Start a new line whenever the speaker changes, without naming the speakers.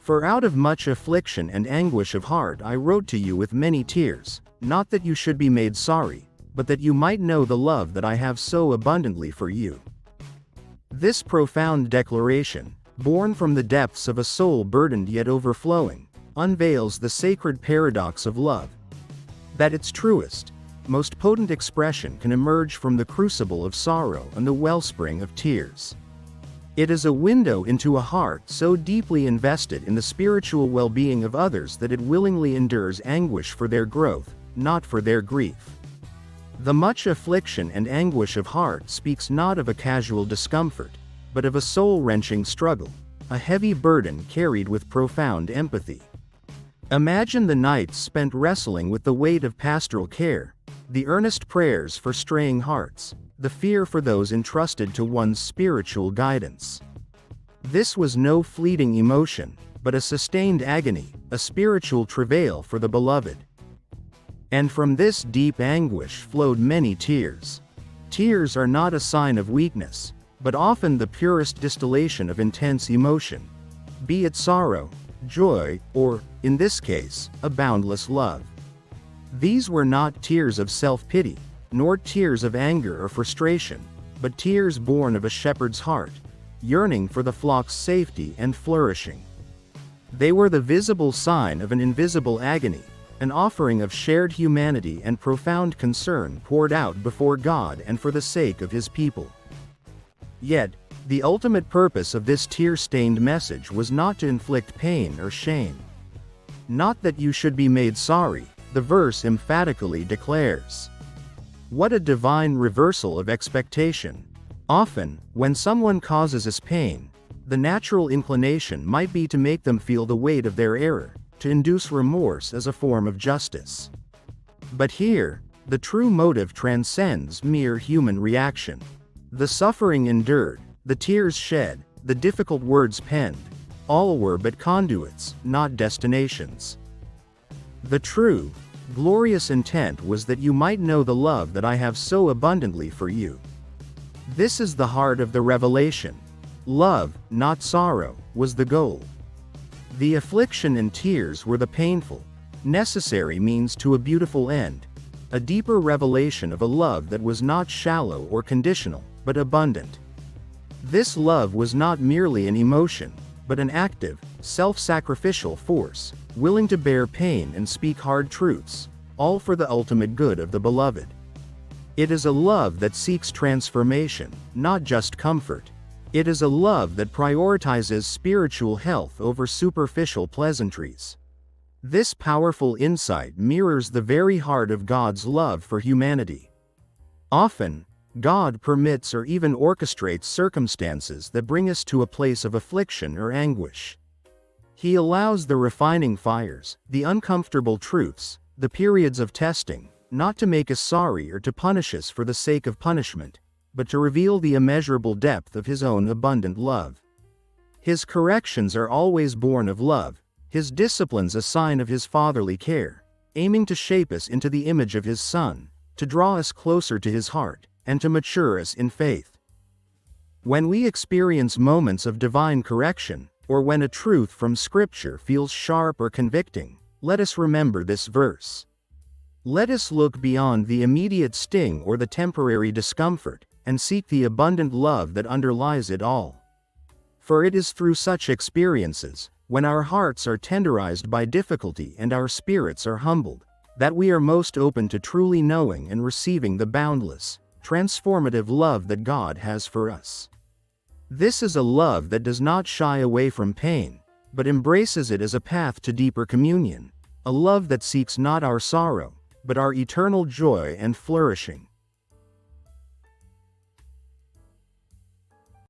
For out of much affliction and anguish of heart I wrote to you with many tears, not that you should be made sorry, but that you might know the love that I have so abundantly for you. This profound declaration, born from the depths of a soul burdened yet overflowing, unveils the sacred paradox of love. That its truest, most potent expression can emerge from the crucible of sorrow and the wellspring of tears. It is a window into a heart so deeply invested in the spiritual well-being of others that it willingly endures anguish for their growth, not for their grief. The much affliction and anguish of heart speaks not of a casual discomfort, but of a soul-wrenching struggle, a heavy burden carried with profound empathy. Imagine the nights spent wrestling with the weight of pastoral care, the earnest prayers for straying hearts, the fear for those entrusted to one's spiritual guidance. This was no fleeting emotion, but a sustained agony, a spiritual travail for the beloved. And from this deep anguish flowed many tears. Tears are not a sign of weakness, but often the purest distillation of intense emotion, be it sorrow, joy, or, in this case, a boundless love. These were not tears of self-pity, nor tears of anger or frustration, but tears born of a shepherd's heart, yearning for the flock's safety and flourishing. They were the visible sign of an invisible agony, an offering of shared humanity and profound concern poured out before God and for the sake of His people. Yet, the ultimate purpose of this tear-stained message was not to inflict pain or shame. Not that you should be made sorry, the verse emphatically declares. What a divine reversal of expectation! Often, when someone causes us pain, the natural inclination might be to make them feel the weight of their error, to induce remorse as a form of justice. But here, the true motive transcends mere human reaction. The suffering endured, the tears shed, the difficult words penned, all were but conduits, not destinations. The true, glorious intent was that you might know the love that I have so abundantly for you. This is the heart of the revelation. Love, not sorrow, was the goal. The affliction and tears were the painful, necessary means to a beautiful end, a deeper revelation of a love that was not shallow or conditional, but abundant. This love was not merely an emotion, but an active, self-sacrificial force, willing to bear pain and speak hard truths, all for the ultimate good of the beloved. It is a love that seeks transformation, not just comfort. It is a love that prioritizes spiritual health over superficial pleasantries. This powerful insight mirrors the very heart of God's love for humanity. Often, God permits or even orchestrates circumstances that bring us to a place of affliction or anguish. He allows the refining fires, the uncomfortable truths, the periods of testing, not to make us sorry or to punish us for the sake of punishment, but to reveal the immeasurable depth of His own abundant love. His corrections are always born of love, His disciplines a sign of His fatherly care, aiming to shape us into the image of His Son, to draw us closer to His heart, and to mature us in faith. When we experience moments of divine correction, or when a truth from Scripture feels sharp or convicting, let us remember this verse. Let us look beyond the immediate sting or the temporary discomfort, and seek the abundant love that underlies it all. For it is through such experiences, when our hearts are tenderized by difficulty and our spirits are humbled, that we are most open to truly knowing and receiving the boundless, transformative love that God has for us. This is a love that does not shy away from pain, but embraces it as a path to deeper communion, a love that seeks not our sorrow, but our eternal joy and flourishing.